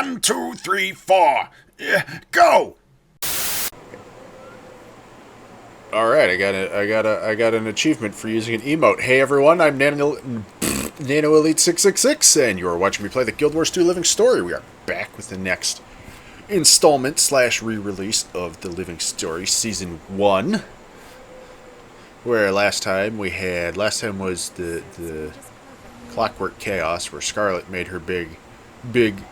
1, 2, 3, 4. Go! All right, I got an achievement for using an emote. Hey everyone, I'm NanoElite666, and you are watching me play the Guild Wars 2 Living Story. We are back with the next installment / re-release of the Living Story Season 1. Where last time was the Clockwork Chaos, where Scarlet made her big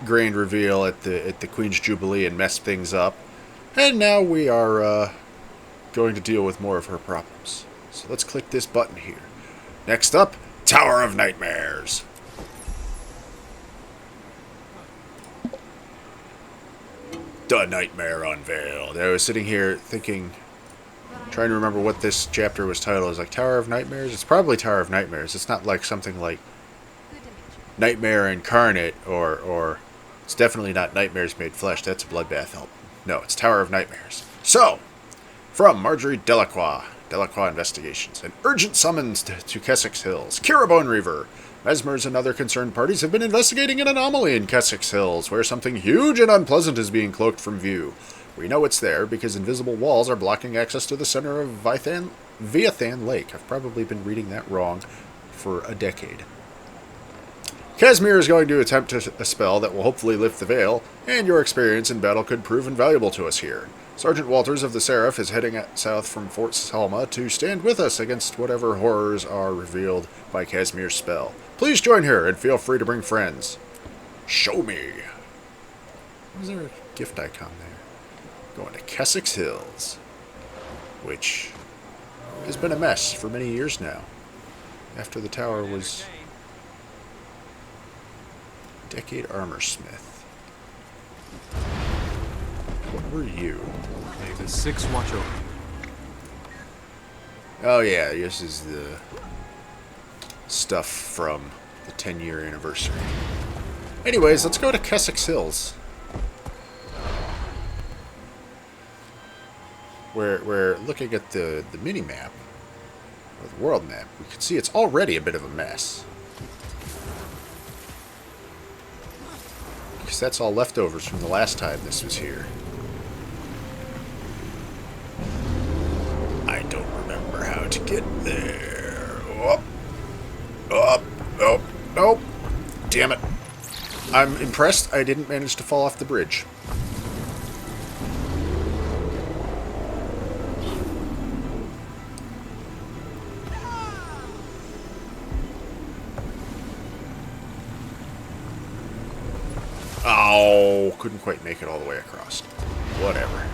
grand reveal at the Queen's Jubilee and messed things up. And now we are going to deal with more of her problems. So let's click this button here. Next up, Tower of Nightmares. The Nightmare Unveiled. I was sitting here thinking, trying to remember what this chapter was titled. Is like Tower of Nightmares? It's probably Tower of Nightmares. It's not like something like Nightmare Incarnate, or it's definitely not Nightmares Made Flesh. That's a Bloodbath album. No, it's Tower of Nightmares. So, from Marjory Delacroix Investigations. An urgent summons to Kessex Hills. Kirabone Reaver. Mesmers and other concerned parties have been investigating an anomaly in Kessex Hills, where something huge and unpleasant is being cloaked from view. We know it's there because invisible walls are blocking access to the center of Viathan Lake. I've probably been reading that wrong for a decade. Casimir is going to attempt a spell that will hopefully lift the veil, and your experience in battle could prove invaluable to us here. Sergeant Walters of the Seraph is heading south from Fort Salma to stand with us against whatever horrors are revealed by Casimir's spell. Please join her, and feel free to bring friends. Show me. Was there a gift icon there? Going to Kessex Hills, which has been a mess for many years now, after the tower was Decade Armor Smith. What were you? May the Six watch over. Oh yeah, this is the stuff from the 10-year anniversary. Anyways, let's go to Kessex Hills. We're looking at the mini-map, or the world map. We can see it's already a bit of a mess. Because that's all leftovers from the last time this was here. I don't remember how to get there. Nope. Damn it. I'm impressed I didn't manage to fall off the bridge. Oh, couldn't quite make it all the way across. Whatever.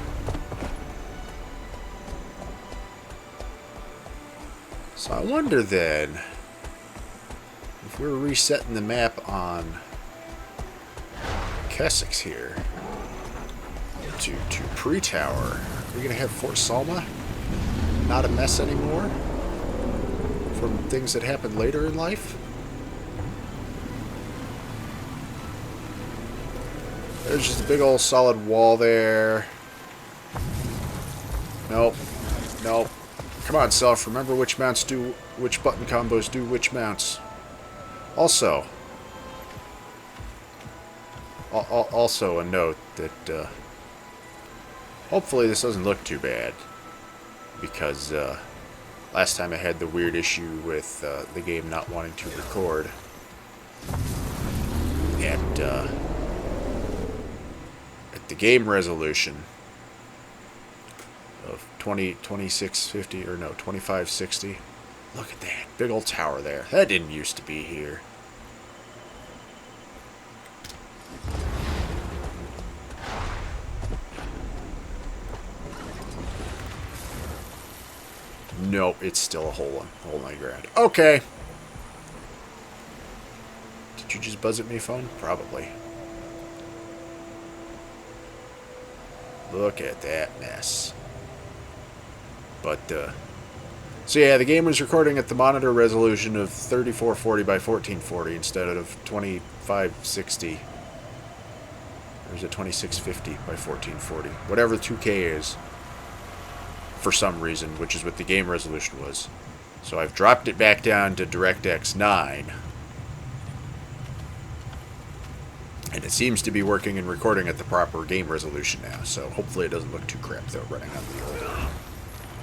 So I wonder then, if we're resetting the map on Kessex here to pre-tower, are we going to have Fort Salma not a mess anymore from things that happened later in life? There's just a big old solid wall there. Nope. Come on, Self. Remember which button combos do which mounts. Also a note that hopefully this doesn't look too bad, because last time I had the weird issue with the game not wanting to record, and at the game resolution of 2650 or no 2560. Look at that big old tower there. That didn't used to be here. Nope, it's still a hole in the ground. Okay. Did you just buzz at me, phone? Probably. Look at that mess. But, so yeah, the game was recording at the monitor resolution of 3440 by 1440 instead of 2560. Or is it 2650 by 1440? Whatever 2K is. For some reason, which is what the game resolution was. So I've dropped it back down to DirectX 9. And it seems to be working and recording at the proper game resolution now, so hopefully it doesn't look too crap, though, running on the old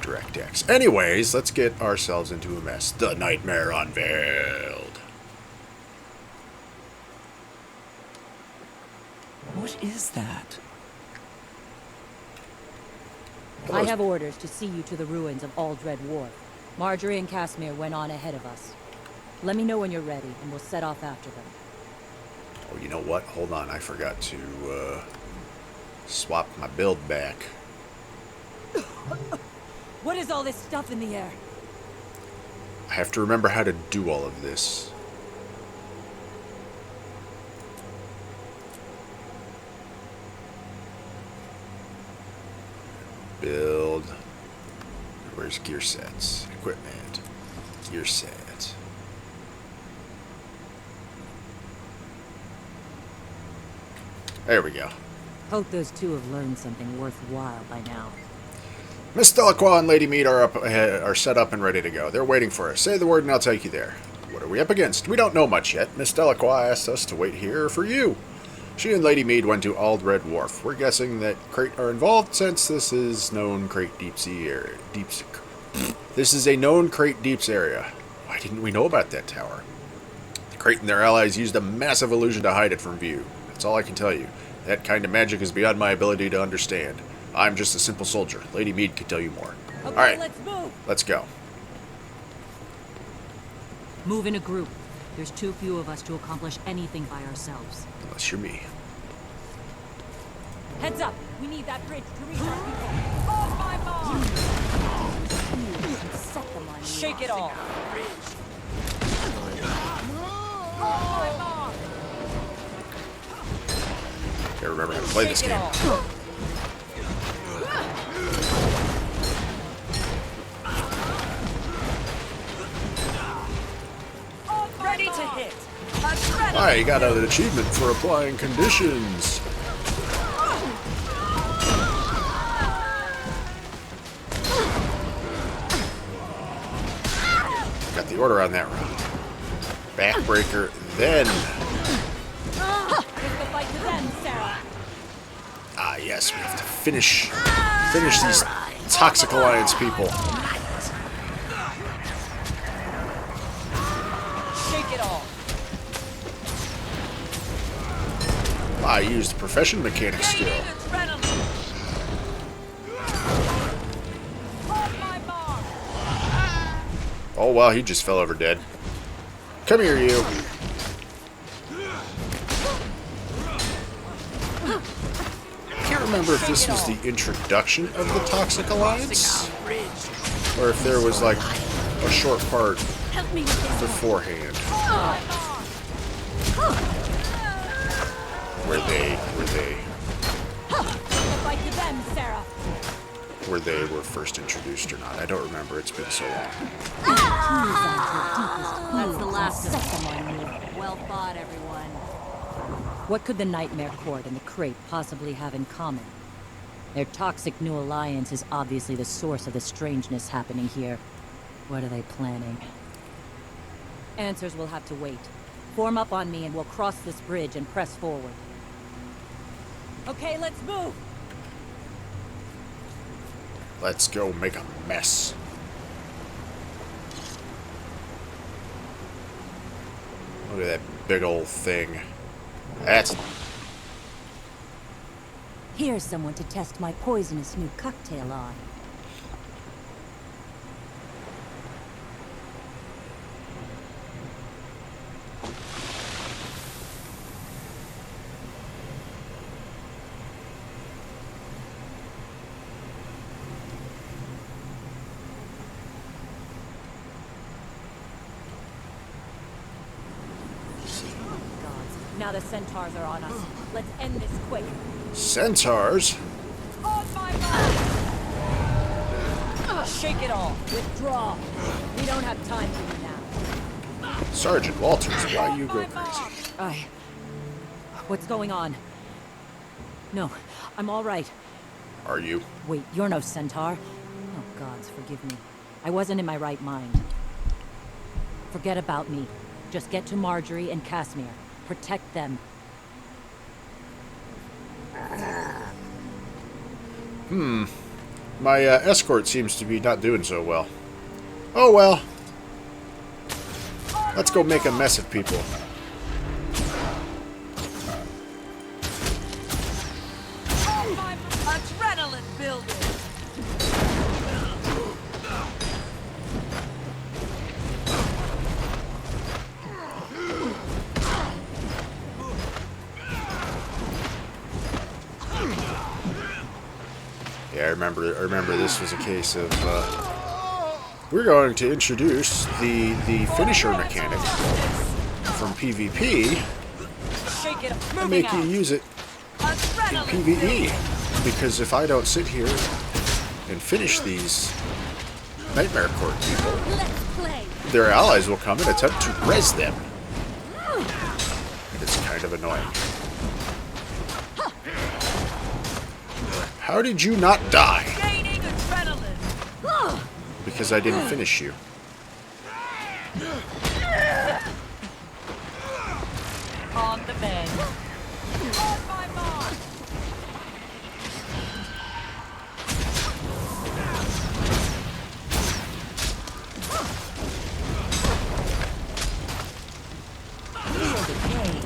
DirectX. Anyways, let's get ourselves into a mess. The Nightmare Unveiled. What is that? I have orders to see you to the ruins of Aldred Wharf. Marjory and Casimir went on ahead of us. Let me know when you're ready, and we'll set off after them. Oh, you know what? Hold on, I forgot to swap my build back. What is all this stuff in the air? I have to remember how to do all of this. Build. Where's gear sets? Equipment. Gear set. There we go. Hope those two have learned something worthwhile by now. Miss Delacroix and Lady Mead are set up and ready to go. They're waiting for us. Say the word and I'll take you there. What are we up against? We don't know much yet. Miss Delacroix asked us to wait here for you. She and Lady Mead went to Aldred Wharf. We're guessing that Krait are involved since this is known Krait deep sea area. This is a known Krait deeps area. Why didn't we know about that tower? The Krait and their allies used a massive illusion to hide it from view. That's all I can tell you. That kind of magic is beyond my ability to understand. I'm just a simple soldier. Lady Mead could tell you more. Okay, all right, let's move. Let's go. Move in a group. There's too few of us to accomplish anything by ourselves. Unless you're me. Heads up! We need that bridge to reach our people. On my mark! Set them on. Shake it off. On my mark! Gotta remember how to play this game. Ready to hit. I got an achievement for applying conditions. Got the order on that round. Backbreaker, then. Give the fight to them, Sarah. Ah, yes, we have to finish these Toxic Alliance people. Shake it off. I used profession mechanic skill. Oh wow, he just fell over dead. Come here, you. I can't remember if this was the introduction of the Toxic Alliance, or if there was like a short part beforehand where they were first introduced or not. I don't remember. It's been so long. That's the last of them. Well fought, everyone. What could the Nightmare Court and the Krait possibly have in common? Their toxic new alliance is obviously the source of the strangeness happening here. What are they planning? Answers will have to wait. Form up on me and we'll cross this bridge and press forward. Okay, let's move! Let's go make a mess. Look at that big old thing. That's... Here's someone to test my poisonous new cocktail on. Now the centaurs are on us. Let's end this quick. Centaurs? On my mark! Shake it all. Withdraw. We don't have time for you now. Sergeant Walters, why you go crazy? What's going on? No, I'm all right. Are you? Wait, you're no centaur. Oh, gods, forgive me. I wasn't in my right mind. Forget about me. Just get to Marjory and Casimir. Protect them. My escort seems to be not doing so well. Oh well. Let's go make a mess of people. Adrenaline building. Yeah, I remember this was a case of we're going to introduce the finisher mechanic from PvP Shake it. and Moving make you out. use it in Adrenaline PvE. Because if I don't sit here and finish these Nightmare Court people, Let's play. their allies will come and attempt to res them. And it's kind of annoying. How did you not die? gaining adrenaline. Because I didn't finish you. On the bend. On my mark. Feel the pain.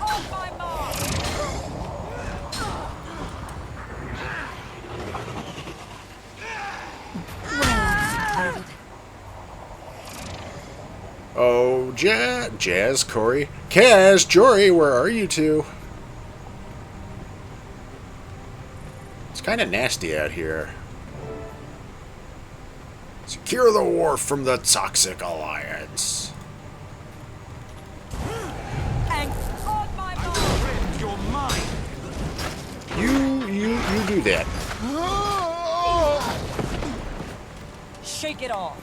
On my mark. Oh, Jazz, Corey. Kas, Jory, where are you two? It's kind of nasty out here. Secure the wharf from the Toxic Alliance. And on my mark. You're mine. You do that. Shake it off.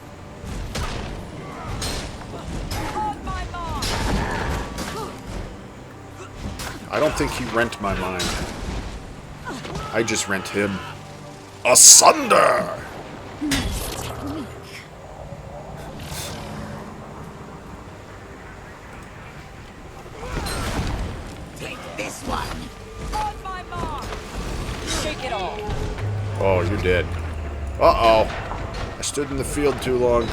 On my mark. I don't think he rent my mind. I just rent him. Asunder! Take this one. On my mark. Shake it off. Oh, you're dead. Uh-oh. I stood in the field too long.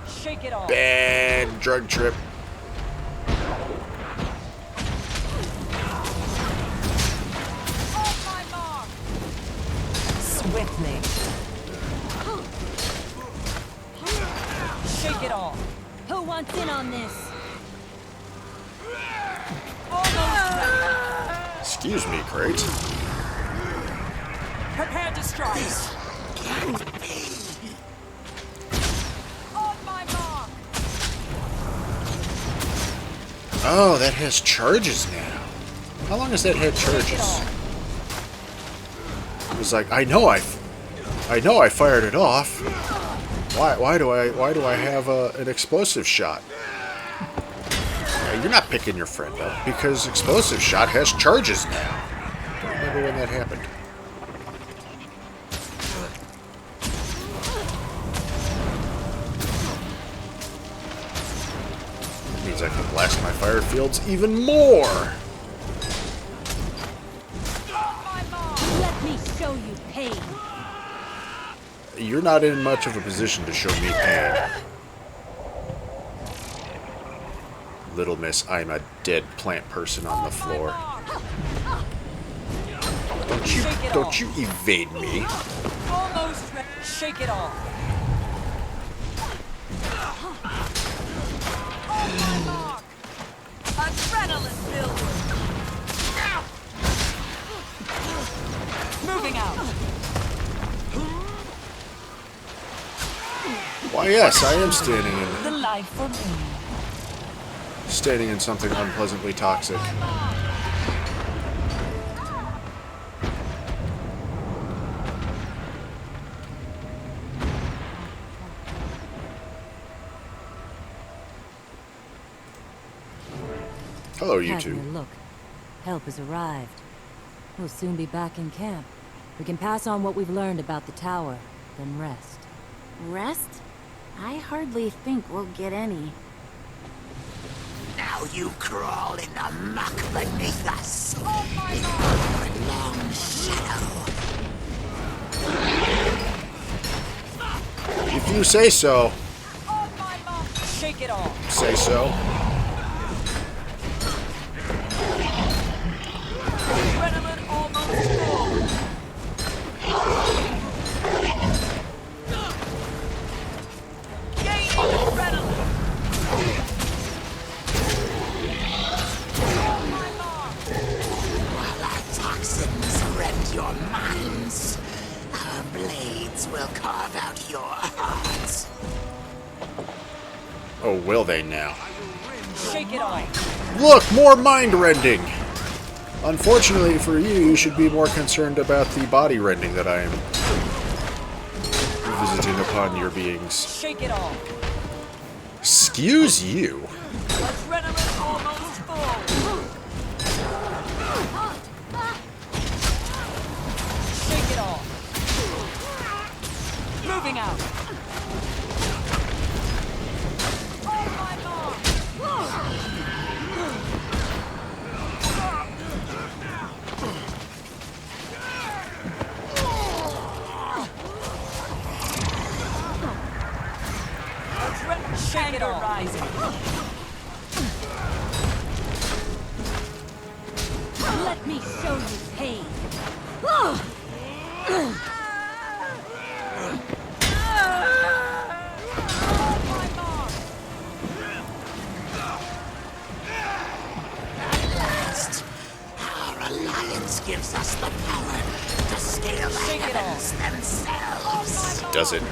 Shake it off. Bad drug trip. On my mark. Swiftly. Shake it off. Who wants in on this? Almost ready. Excuse me, Krait. Prepare to strike. On my mark. Oh, that has charges now. How long has that had Shake it charges? off. It was like, I know I fired it off. Why do I have an explosive shot? Yeah, you're not picking your friend up because explosive shot has charges now. Don't remember when that happened. Means I can blast my fire fields even more. On my mark. Let me show you pain. You're not in much of a position to show me pain. Little miss, I'm a dead plant person on the floor. Don't you evade me. Almost ready. Shake it off. On my mark. Adrenaline building. Moving out. Why yes, I am The life for me. standing in something unpleasantly toxic. Hello, you Having two. a look. Help has arrived. We'll soon be back in camp. We can pass on what we've learned about the tower, then rest. Rest? I hardly think we'll get any. Now you crawl in the muck beneath us. In our long shadow. If you say so. Shake it off. Say so. Adrenaline almost full. Gaining adrenaline. While our toxins rend your minds, our blades will carve out your hearts. Oh, will they now? Shake it off. Look, more mind-rending! Unfortunately for you, you should be more concerned about the body rending that I am visiting upon your beings. Shake it off. Excuse you. Adrenaline almost full. Shake it off. Moving out. Shake it off. Rising. Let me show you pain. Our alliance gives us the power to scale the Shake it heavens themselves. Does it?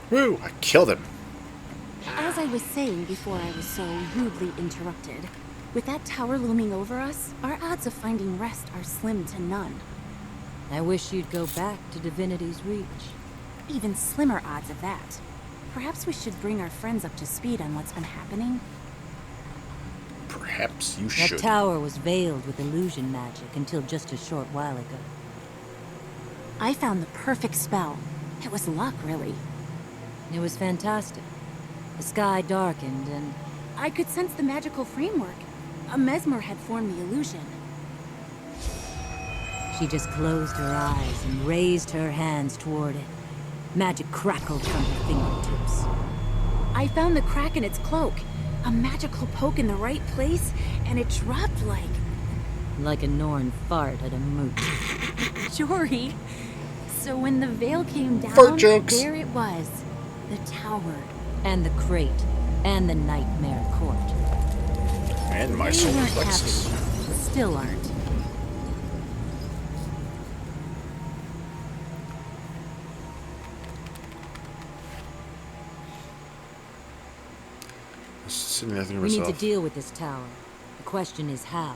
Woo! I killed him. As I was saying before I was so rudely interrupted, with that tower looming over us, our odds of finding rest are slim to none. I wish you'd go back to Divinity's Reach. Even slimmer odds of that. Perhaps we should bring our friends up to speed on what's been happening. Perhaps you That should. tower was veiled with illusion magic until just a short while ago. I found the perfect spell. It was luck, really. It was fantastic. The sky darkened and... I could sense the magical framework. A mesmer had formed the illusion. She just closed her eyes and raised her hands toward it. Magic crackled from her fingertips. I found the crack in its cloak. A magical poke in the right place, and it dropped like... Like a Norn fart at a moot. Jory. So when the veil came down, Fart jokes. there it was. The tower. And the krait. And the nightmare court. And my They solar weren't plexus. happy. Still aren't. Sitting there thinking to We need myself. to deal with this tower. The question is how.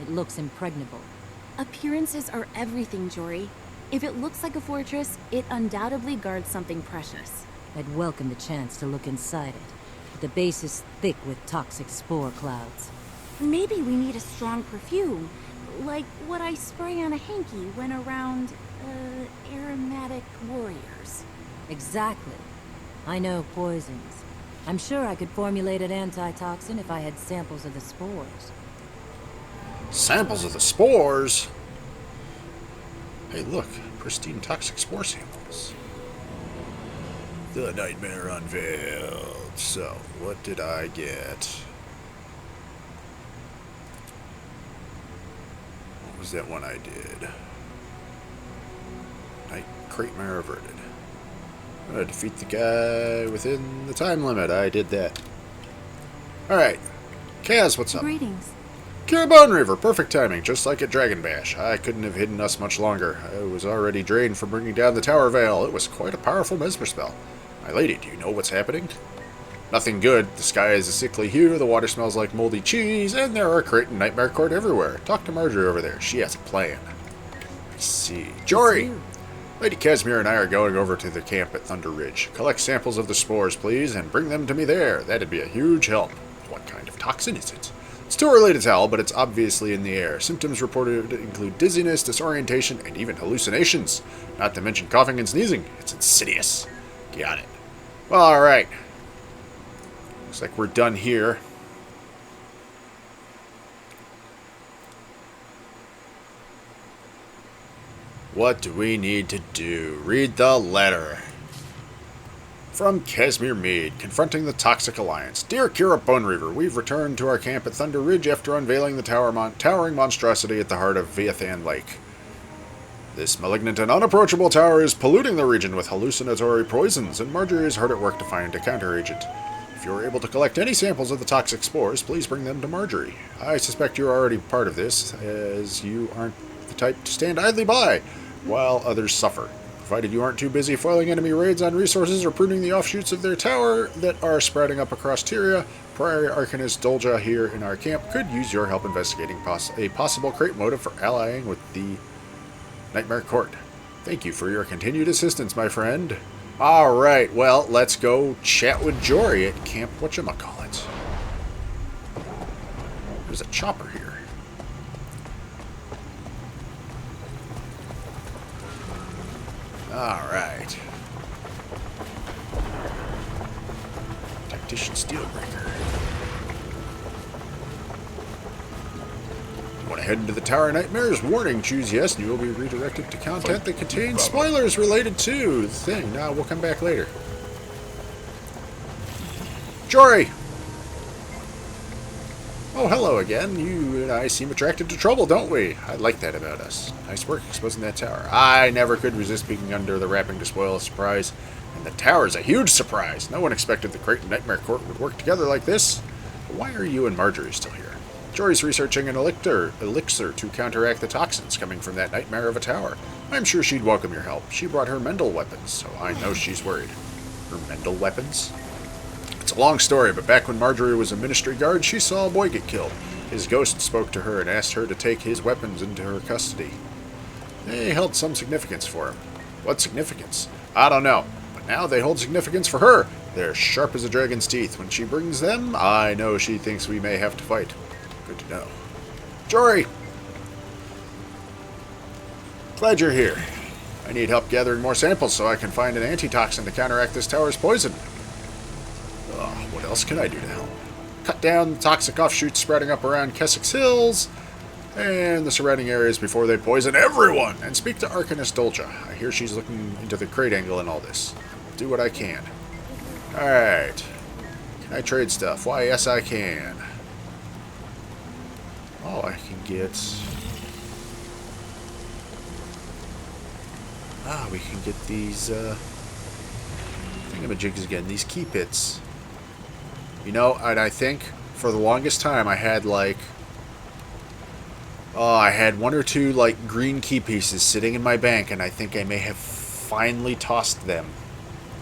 It looks impregnable. Appearances are everything, Jory. If it looks like a fortress, it undoubtedly guards something precious. I'd welcome the chance to look inside it. But the base is thick with toxic spore clouds. Maybe we need a strong perfume, like what I spray on a hanky when around, aromatic warriors. Exactly. I know poisons. I'm sure I could formulate an antitoxin if I had samples of the spores. Samples of the spores? Hey, look. Pristine toxic spore samples. The nightmare unveiled. So, what did I get? What was that one I did? Night Nightmare averted. Defeat the guy within the time limit. I did that. Alright. Kaz, what's up? Greetings. Cure Bone River, perfect timing, just like at Dragon Bash. I couldn't have hidden us much longer. I was already drained from bringing down the Tower Veil. It was quite a powerful mesmer spell. My lady, do you know what's happening? Nothing good. The sky is a sickly hue, the water smells like moldy cheese, and there are krait and nightmare court everywhere. Talk to Marjory over there. She has a plan. I see. Jory! Lady Casimir and I are going over to the camp at Thunder Ridge. Collect samples of the spores, please, and bring them to me there. That'd be a huge help. What kind of toxin is it? It's too early to tell, but it's obviously in the air. Symptoms reported include dizziness, disorientation, and even hallucinations. Not to mention coughing and sneezing. It's insidious. Got it. Well, alright. Looks like we're done here. What do we need to do? Read the letter. From Casimir Mead, confronting the Toxic Alliance. Dear Kira Bone Reaver, we've returned to our camp at Thunder Ridge after unveiling the towering monstrosity at the heart of Viathan Lake. This malignant and unapproachable tower is polluting the region with hallucinatory poisons, and Marjory is hard at work to find a counteragent. If you are able to collect any samples of the toxic spores, please bring them to Marjory. I suspect you are already part of this, as you aren't the type to stand idly by while others suffer. Provided you aren't too busy foiling enemy raids on resources or pruning the offshoots of their tower that are sprouting up across Tyria, Prior Arcanist Dolja here in our camp could use your help investigating a possible krait motive for allying with the Nightmare Court. Thank you for your continued assistance, my friend. Alright, well, let's go chat with Jory at Camp Whatchamacallit. There's a chopper here. Alright. Tactician Steelbreaker. Want to head into the Tower of Nightmares? Warning, choose yes, and you will be redirected to content that contains spoilers related to the thing. Now, we'll come back later. Jory! Oh, hello again. You and I seem attracted to trouble, don't we? I like that about us. Nice work exposing that tower. I never could resist peeking under the wrapping to spoil a surprise. And the tower's a huge surprise. No one expected the Krait and Nightmare Court would work together like this. But why are you and Marjory still here? Jory's researching an elixir to counteract the toxins coming from that nightmare of a tower. I'm sure she'd welcome your help. She brought her Mendel weapons, so I know she's worried. Her Mendel weapons? It's a long story, but back when Marjory was a ministry guard, she saw a boy get killed. His ghost spoke to her and asked her to take his weapons into her custody. They held some significance for him. What significance? I don't know, but now they hold significance for her. They're sharp as a dragon's teeth. When she brings them, I know she thinks we may have to fight. Good to know. Jory! Glad you're here. I need help gathering more samples so I can find an antitoxin to counteract this tower's poison. What else can I do to help? Cut down the toxic offshoots sprouting up around Kessex Hills and the surrounding areas before they poison everyone. And speak to Arcanist Dolja. I hear she's looking into the krait angle in all this. I'll do what I can. Alright. Can I trade stuff? Why, yes I can. Oh, I can get... we can get these, thingamajigs again. These key pits. You know, and I think for the longest time I had, like... I had one or two, like, green key pieces sitting in my bank, and I think I may have finally tossed them.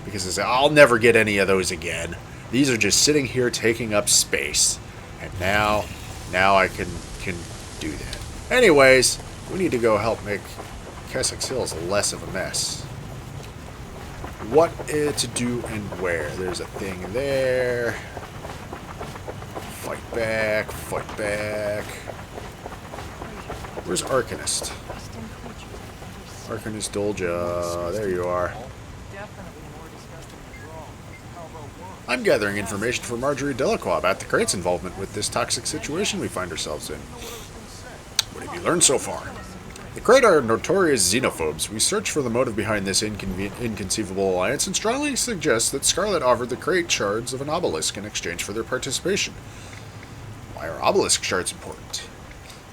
Because I said, I'll never get any of those again. These are just sitting here taking up space. And now I can do that. Anyways, we need to go help make Kessex Hills less of a mess. What to do and where? There's a thing there. Fight back, fight back. Where's Arcanist? Arcanist Dolja. There you are. I'm gathering information from Marjory Delacroix about the krait's involvement with this toxic situation we find ourselves in. What have you learned so far? The krait are notorious xenophobes. We search for the motive behind this inconceivable alliance and strongly suggest that Scarlet offered the krait shards of an obelisk in exchange for their participation. Why are obelisk shards important?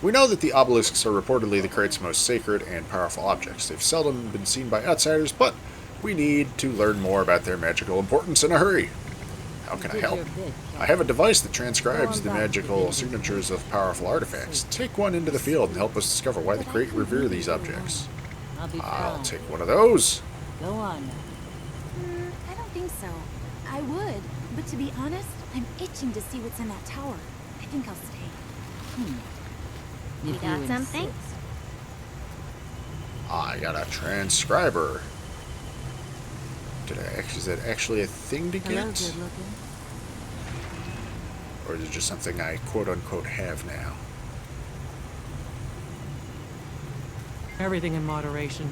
We know that the obelisks are reportedly the krait's most sacred and powerful objects. They've seldom been seen by outsiders, but we need to learn more about their magical importance in a hurry. How can I help? I have a device that transcribes the magical signatures of powerful artifacts. Take one into the field and help us discover why the krait revere these objects. I'll take one of those. Go on. I don't think so. I would, but to be honest, I'm itching to see what's in that tower. I think I'll stay. You got something? I got a transcriber. Is that actually a thing to Hello, get? good looking. Or is it just something I quote-unquote have now? Everything in moderation,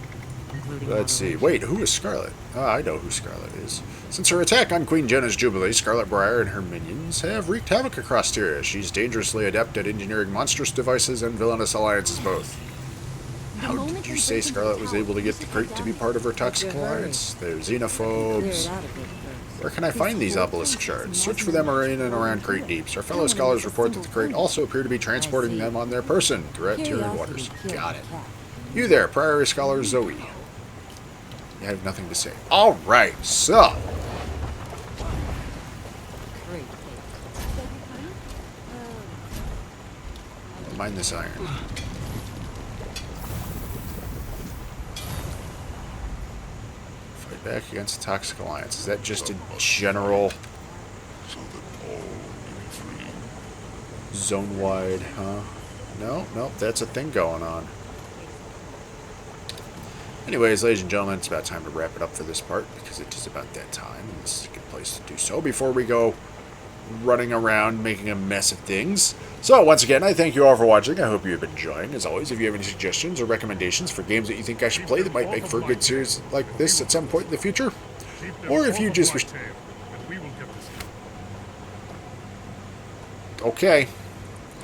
including Let's see. moderation. Wait, who is Scarlet? Ah, I know who Scarlet is. Since her attack on Queen Jenna's Jubilee, Scarlet Briar and her minions have wreaked havoc across Tyria. She's dangerously adept at engineering monstrous devices and villainous alliances both. How did you say Scarlet was able to get the krait to be part of her toxic alliance? They're xenophobes. Where can I find these obelisk shards? Search for them in and around Krait Deeps. Our fellow scholars report that the krait also appear to be transporting them on their person throughout Tyrian waters. Got it. You there, Priory Scholar Zoe. You have nothing to say. Alright, so. Mine this iron. Fight back against the Toxic Alliance. Is that just a general zone-wide, huh? No, nope, that's a thing going on. Anyways, ladies and gentlemen, it's about time to wrap it up for this part, because it is about that time, and this is a good place to do so before we go running around making a mess of things. So, once again, I thank you all for watching. I hope you have been enjoying. As always, if you have any suggestions or recommendations for games that you think I should play that might make for a good series like this at some point in the future, or if you just wish... Okay.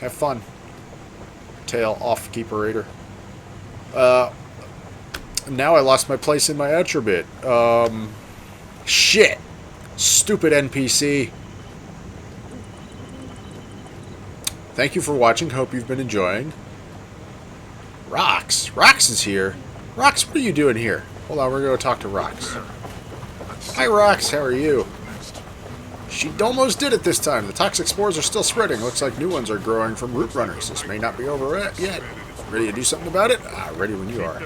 Have fun. Tail off, Keeper Raider. Now I lost my place in my outro bit. Shit. Stupid NPC. Thank you for watching. Hope you've been enjoying. Rox. Rox is here. Rox, what are you doing here? Hold on, we're going to talk to Rox. Hi, Rox. How are you? She almost did it this time. The toxic spores are still spreading. Looks like new ones are growing from root runners. This may not be over yet. Ready to do something about it? Ready when you are.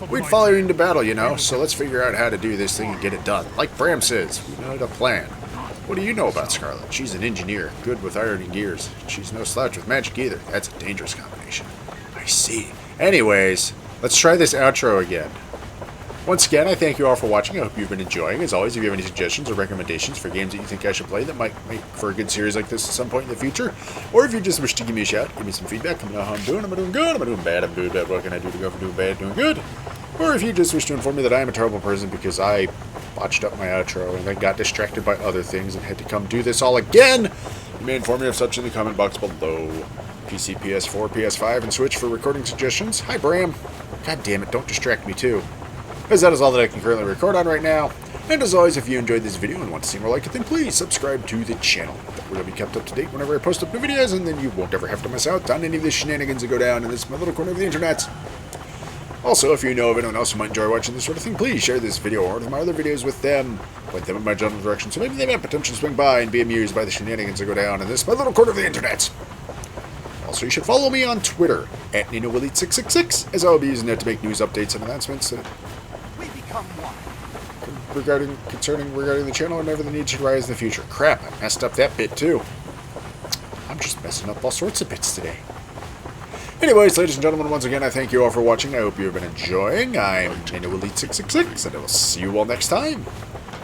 We'd follow you into battle, you know, so let's figure out how to do this thing and get it done. Like Bram says, we know the plan. What do you know about Scarlet? She's an engineer, good with iron and gears. She's no slouch with magic either. That's a dangerous combination. I see. Anyways, let's try this outro again. Once again, I thank you all for watching. I hope you've been enjoying. As always, if you have any suggestions or recommendations for games that you think I should play that might make for a good series like this at some point in the future, or if you just wish to give me a shout, give me some feedback, let me know how I'm doing. Am I doing good? Am I doing bad? I'm doing bad. What can I do to go from doing bad to doing good? Or if you just wish to inform me that I am a terrible person because I botched up my outro and then got distracted by other things and had to come do this all again, you may inform me of such in the comment box below. PC, PS4, PS5, and Switch for recording suggestions. Hi, Bram. God damn it, don't distract me too. As that is all that I can currently record on right now. And as always, if you enjoyed this video and want to see more like it, then please subscribe to the channel. That way you'll be kept up to date whenever I post up new videos, and then you won't ever have to miss out on any of the shenanigans that go down in this my little corner of the internet. Also, if you know of anyone else who might enjoy watching this sort of thing, please share this video or my other videos with them. Point them in my general direction so maybe they might potentially swing by and be amused by the shenanigans that go down in this my little corner of the internet. Also, you should follow me on Twitter at NanoElite666, as I'll be using that to make news updates and announcements regarding the channel whenever the need should arise in the future. Crap, I messed up that bit too. I'm just messing up all sorts of bits today. Anyways, ladies and gentlemen, once again, I thank you all for watching. I hope you have been enjoying. I'm NanoElite666, and I will see you all next time.